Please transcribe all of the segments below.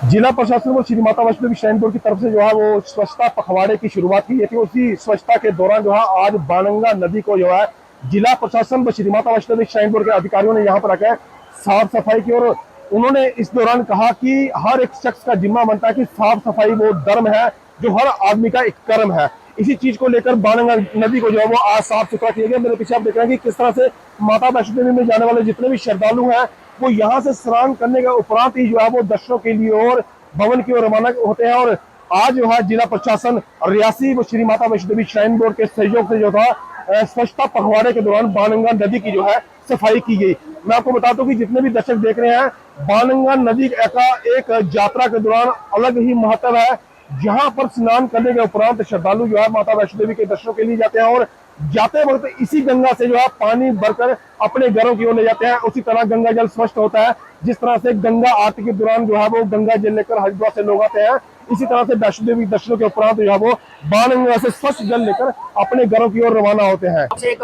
जिला प्रशासन व श्री माता वैष्णो देवी श्राइन बोर्ड की तरफ से जो है वो स्वच्छता पखवाड़े की शुरुआत की गई थी। उसी स्वच्छता के दौरान जो है आज बाणगंगा नदी को जो है जिला प्रशासन व श्री माता वैष्णो देवी श्राइन बोर्ड के अधिकारियों ने यहाँ पर आकर साफ सफाई की। और उन्होंने इस दौरान कहा कि हर एक शख्स का जिम्मा बनता है कि साफ सफाई वो धर्म है, जो हर आदमी का एक कर्म है। इसी चीज को लेकर बाणगंगा नदी को जो है वो आज साफ सुथरा किया गया। मेरे पीछे आप देख रहे हैं कि किस तरह से माता वैष्णो देवी में जाने वाले जितने भी श्रद्धालु हैं वो यहाँ से स्नान करने के उपरांत ही जो है वो दर्शनों के लिए और भवन की ओर रवाना होते हैं। और आज जो है जिला प्रशासन रियासी व श्री माता वैष्णो देवी श्राइन बोर्ड के सहयोग से जो था स्वच्छता पखवाड़े के दौरान बाणगंगा नदी की जो है सफाई की गई। मैं आपको बता दूं कि जितने भी दर्शक देख रहे हैं, बाणगंगा नदी का एक यात्रा के दौरान अलग ही महत्व है, जहां पर स्नान करने के उपरांत श्रद्धालु जो है माता वैष्णो देवी के दर्शनों के लिए जाते हैं और जाते वक्त इसी गंगा से जो है पानी भरकर अपने घरों की ओर ले जाते हैं। उसी तरह गंगा जल स्वच्छ होता है। जिस तरह से गंगा आरती के दौरान जो है वो गंगा जल लेकर हरिद्वार से लोग आते हैं, इसी तरह से वैष्णो देवी दर्शनों के उपरांत जो है वो बाणगंगा से स्वच्छ जल लेकर अपने घरों की ओर रवाना होते हैं। एक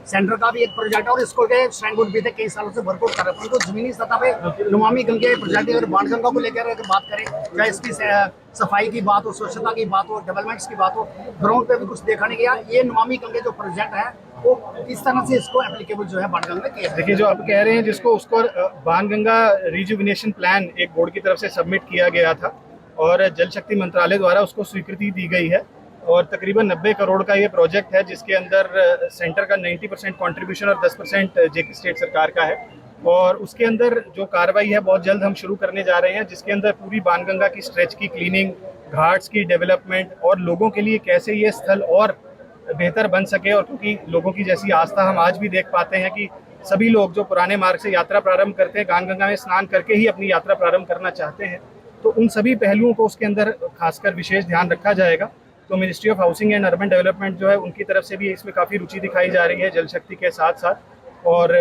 सेंटर का भी एक प्रोजेक्ट है और इसको श्राइन बोर्ड भी थे कई सालों से वर्कआउट कर रहे हैं, परंतु जमीनी सतह पे नमामि गंगे प्रोजेक्ट और बाणगंगा को लेकर अगर बात करें, चाहे इसकी सफाई की बात हो, स्वच्छता की बात हो, डेवलपमेंट्स की बात हो, ग्राउंड पे भी कुछ देखा नहीं गया। ये नमामि गंगे जो प्रोजेक्ट है वो किस तरह से इसको एप्लीकेबल जो है बाणगंगा में किया। देखिए, जो आप कह रहे हैं जिसको उसको बाणगंगा रिजुविनेशन प्लान एक बोर्ड की तरफ से सबमिट किया गया था और जल शक्ति मंत्रालय द्वारा उसको स्वीकृति दी गई है और तकरीबन 90 करोड़ का ये प्रोजेक्ट है, जिसके अंदर सेंटर का 90% कंट्रीब्यूशन और 10% जेके स्टेट सरकार का है। और उसके अंदर जो कार्रवाई है बहुत जल्द हम शुरू करने जा रहे हैं, जिसके अंदर पूरी बाणगंगा की स्ट्रेच की क्लीनिंग, घाट्स की डेवलपमेंट और लोगों के लिए कैसे ये स्थल और बेहतर बन सके। और क्योंकि लोगों की जैसी आस्था हम आज भी देख पाते हैं कि सभी लोग जो पुराने मार्ग से यात्रा प्रारंभ करते हैं बाणगंगा में स्नान करके ही अपनी यात्रा प्रारंभ करना चाहते हैं, तो उन सभी पहलुओं को उसके अंदर खासकर विशेष ध्यान रखा जाएगा। तो ministry of housing and urban development जो है उनकी तरफ से भी इसमें काफ़ी रुचि दिखाई जा रही है जल शक्ति के साथ साथ, और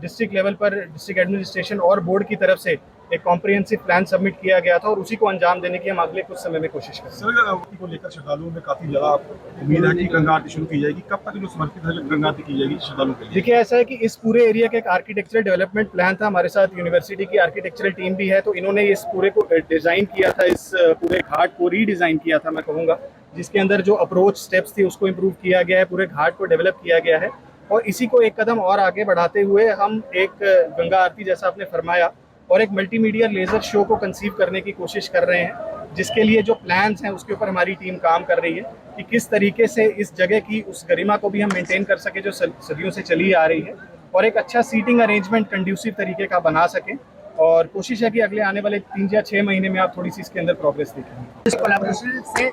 डिस्ट्रिक्ट लेवल पर डिस्ट्रिक्ट एडमिनिस्ट्रेशन और बोर्ड की तरफ से एक कॉम्प्रिहेंसिव प्लान सबमिट किया गया था और उसी को अंजाम देने की हम अगले कुछ समय में कोशिश करेंगे। सर, को लेकर श्रद्धालुओं में काफी ज्यादा उम्मीद है कि गंगा आरती शुरू की जाएगी। कब तक जो समर्पित है गंगा आरती की जाएगी श्रद्धालुओं के लिए? देखिए, ऐसा है कि इस पूरे एरिया का एक आर्किटेक्चरल डेवलपमेंट प्लान था। हमारे साथ यूनिवर्सिटी की आर्किटेक्चरल टीम भी है, तो इन्होंने इस पूरे को डिज़ाइन किया था, इस पूरे घाट को रीडिज़ाइन किया था मैं कहूँगा, जिसके अंदर जो अप्रोच स्टेप्स थी उसको इम्प्रूव किया गया है, पूरे घाट को डेवलप किया गया है। और इसी को एक कदम और आगे बढ़ाते हुए हम एक गंगा आरती, जैसा आपने फरमाया, और एक मल्टीमीडिया लेज़र शो को कंसीव करने की कोशिश कर रहे हैं, जिसके लिए जो प्लान्स हैं उसके ऊपर हमारी टीम काम कर रही है कि किस तरीके से इस जगह की उस गरिमा को भी हम मेंटेन कर सके जो सदियों से चली आ रही है, और एक अच्छा सीटिंग अरेंजमेंट कंड्यूसिव तरीके का बना सकें। और कोशिश है कि अगले आने वाले 3 या 6 महीने में आप थोड़ी सी इसके अंदर प्रोग्रेस देखेंगे। इस कोलैबोरेशन से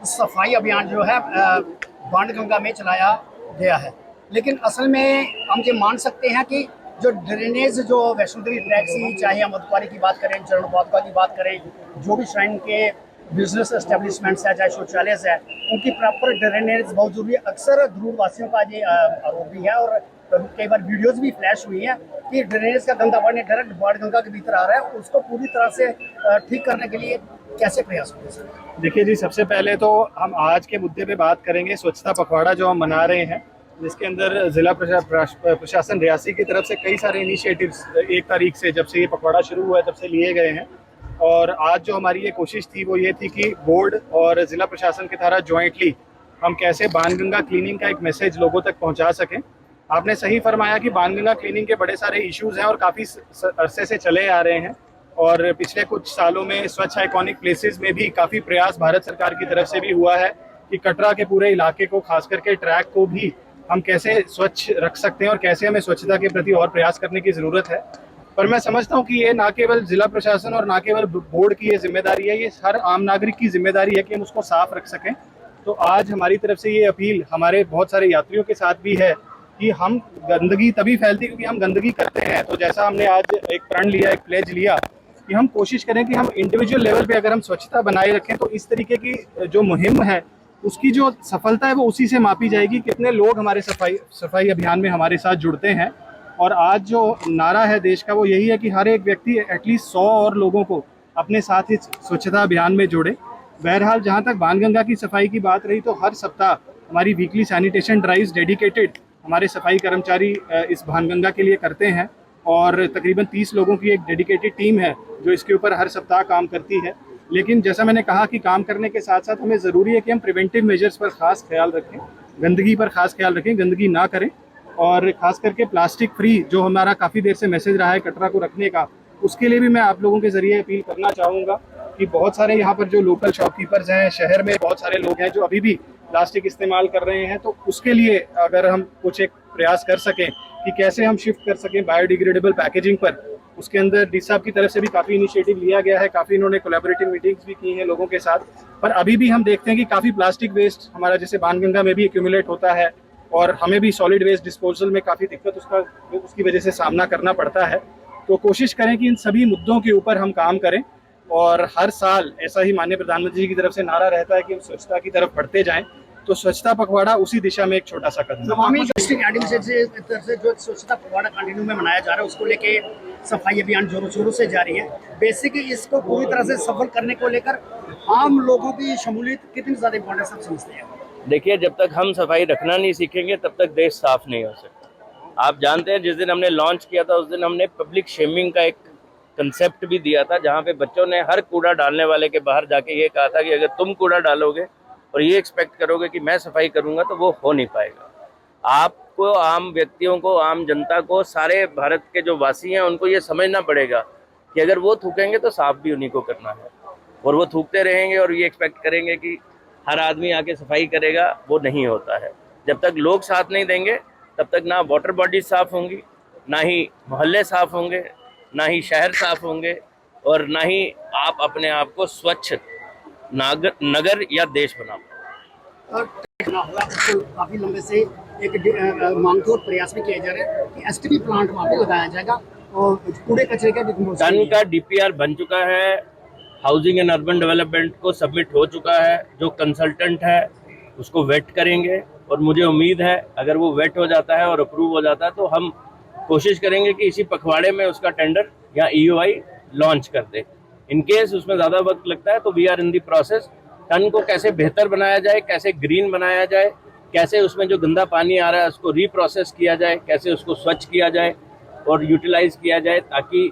सफाई अभियान जो है बाणगंगा में चलाया गया है, लेकिन असल में हम ये मान सकते हैं कि जो ड्रेनेज जो वैष्णो देवी ट्रैक से, चाहे हम मधुपारी की बात करें, चरण पादुका की बात करें, जो भी श्राइन के बिजनेस एस्टेब्लिशमेंट्स है, चाहे शौचालय है, उनकी प्रॉपर ड्रेनेज बहुत जरूरी है। अक्सर ध्रुववासियों का ये आरोप भी है और कई बार वीडियोज भी फ्लैश हुई है कि ड्रेनेज का गंदा पानी डायरेक्ट बाणगंगा के भीतर आ रहा है। उसको पूरी तरह से ठीक करने के लिए कैसे प्रयास होंगे सर? देखिए जी, सबसे पहले तो हम आज के मुद्दे पे बात करेंगे स्वच्छता पखवाड़ा जो हम मना रहे हैं, जिसके अंदर जिला प्रशासन रियासी की तरफ से कई सारे इनिशिएटिव्स 1 तारीख से, जब से ये पखवाड़ा शुरू हुआ है तब से लिए गए हैं। और आज जो हमारी ये कोशिश थी वो ये थी कि बोर्ड और जिला प्रशासन के द्वारा जॉइंटली हम कैसे बाणगंगा क्लीनिंग का एक मैसेज लोगों तक पहुंचा सकें। आपने सही फरमाया कि बाणगंगा क्लीनिंग के बड़े सारे इश्यूज़ हैं और काफ़ी अरसे से चले आ रहे हैं, और पिछले कुछ सालों में स्वच्छ आइकॉनिक प्लेसेस में भी काफ़ी प्रयास भारत सरकार की तरफ से भी हुआ है कि कटरा के पूरे इलाके को, खास करके ट्रैक को भी हम कैसे स्वच्छ रख सकते हैं और कैसे हमें स्वच्छता के प्रति और प्रयास करने की ज़रूरत है। पर मैं समझता हूँ कि ये ना केवल जिला प्रशासन और ना केवल बोर्ड की ये जिम्मेदारी है, ये हर आम नागरिक की जिम्मेदारी है कि हम उसको साफ रख सकें। तो आज हमारी तरफ से ये अपील हमारे बहुत सारे यात्रियों के साथ भी है कि हम, गंदगी तभी फैलती क्योंकि हम गंदगी करते हैं। तो जैसा हमने आज एक प्रण लिया, एक प्लेज लिया कि हम कोशिश करें कि हम इंडिविजुअल लेवल पे अगर हम स्वच्छता बनाए रखें तो इस तरीके की जो मुहिम है उसकी जो सफलता है वो उसी से मापी जाएगी, कितने लोग हमारे सफाई अभियान में हमारे साथ जुड़ते हैं। और आज जो नारा है देश का वो यही है कि हर एक व्यक्ति एटलीस्ट 100 और लोगों को अपने साथ इस स्वच्छता अभियान में जोड़े। बहरहाल, जहाँ तक बाणगंगा की सफाई की बात रही, तो हर सप्ताह हमारी वीकली सैनिटेशन ड्राइव्स डेडिकेटेड हमारे सफाई कर्मचारी इस बाणगंगा के लिए करते हैं, और तकरीबन 30 लोगों की एक डेडिकेटेड टीम है जो इसके ऊपर हर सप्ताह काम करती है। लेकिन जैसा मैंने कहा कि काम करने के साथ साथ हमें ज़रूरी है कि हम प्रिवेंटिव मेजर्स पर ख़ास ख्याल रखें, गंदगी पर ख़ास ख्याल रखें, गंदगी ना करें। और ख़ास करके प्लास्टिक फ्री जो हमारा काफ़ी देर से मैसेज रहा है कटरा को रखने का, उसके लिए भी मैं आप लोगों के ज़रिए अपील करना चाहूँगा कि बहुत सारे यहाँ पर जो लोकल शॉपकीपर्स हैं, शहर में बहुत सारे लोग हैं जो अभी भी प्लास्टिक इस्तेमाल कर रहे हैं, तो उसके लिए अगर हम कुछ एक प्रयास कर सकें कि कैसे हम शिफ्ट कर सकें बायोडिग्रेडेबल पैकेजिंग पर, उसके अंदर डी साहब की तरफ से भी काफ़ी इनिशिएटिव लिया गया है, काफ़ी इन्होंने कोलैबोरेटिव मीटिंग्स भी की हैं लोगों के साथ। पर अभी भी हम देखते हैं कि काफ़ी प्लास्टिक वेस्ट हमारा जैसे बाणगंगा में भी एक्यूमुलेट होता है और हमें भी सॉलिड वेस्ट डिस्पोजल में काफ़ी दिक्कत उसकी वजह से सामना करना पड़ता है। तो कोशिश करें कि इन सभी मुद्दों के ऊपर हम काम करें और हर साल ऐसा ही माननीय प्रधानमंत्री जी की तरफ से नारा रहता है कि हम स्वच्छता की तरफ बढ़ते जाएं, तो स्वच्छता पखवाड़ा उसी दिशा में एक छोटा सा कदम है। नमामि डिस्ट्रिक्ट एडमिनिस्ट्रेशन की तरफ से जो स्वच्छता पखवाड़ा कंटिन्यू में मनाया जा रहा है, उसको लेके सफाई अभियान जोरों शोरों से जारी है। बेसिकली इसको पूरी तरह से सफल करने को लेकर आम लोगों की शमूलियत कितनी ज़्यादा इम्पोर्टेंस आप समझते हैं? देखिए, जब तक हम सफाई रखना नहीं सीखेंगे तब तक देश साफ नहीं हो सकता। आप जानते हैं, जिस दिन हमने लॉन्च किया था उस दिन हमने पब्लिक शेमिंग का एक कंसेप्ट भी दिया था, जहाँ पे बच्चों ने हर कूड़ा डालने वाले के बाहर जाके ये कहा था कि अगर तुम कूड़ा डालोगे और ये एक्सपेक्ट करोगे कि मैं सफाई करूंगा तो वो हो नहीं पाएगा। आपको, आम व्यक्तियों को, आम जनता को, सारे भारत के जो वासी हैं उनको ये समझना पड़ेगा कि अगर वो थूकेंगे तो साफ भी उन्हीं को करना है, और वो थूकते रहेंगे और ये एक्सपेक्ट करेंगे कि हर आदमी आके सफाई करेगा, वो नहीं होता है। जब तक लोग साथ नहीं देंगे तब तक ना वाटर बॉडीज साफ होंगी, ना ही मोहल्ले साफ होंगे, ना ही शहर साफ होंगे, और ना ही आप अपने आप को स्वच्छ नगर या देश बना पाओ। और ना होगा, उसको काफ़ी लंबे से एक मांग और प्रयास भी किए जा रहे हैं कि एसटीपी प्लांट वहाँ पे लगाया जाएगा और कूड़े कचरे का टन का डीपीआर बन चुका है, हाउसिंग एंड अर्बन डेवलपमेंट को सबमिट हो चुका है। जो कंसल्टेंट है उसको वेट करेंगे और मुझे उम्मीद है अगर वो वेट हो जाता है और अप्रूव हो जाता है तो हम कोशिश करेंगे कि इसी पखवाड़े में उसका टेंडर या EOI लॉन्च कर दे। इन केस उसमें ज़्यादा वक्त लगता है तो we are in the process. टन को कैसे बेहतर बनाया जाए, कैसे ग्रीन बनाया जाए, कैसे उसमें जो गंदा पानी आ रहा है उसको रीप्रोसेस किया जाए, कैसे उसको स्वच्छ किया जाए और यूटिलाइज किया जाए, ताकि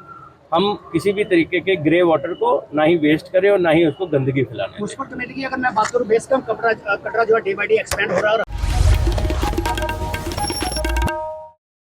हम किसी भी तरीके के ग्रे वाटर को ना ही वेस्ट करें और ना ही उसको गंदगी फैलाने दें। म्युनिसिपल कमेटी की अगर मैं बात करूँ, बेस कम कटरा जो है डे बाई डे एक्सपेंड हो रहा है और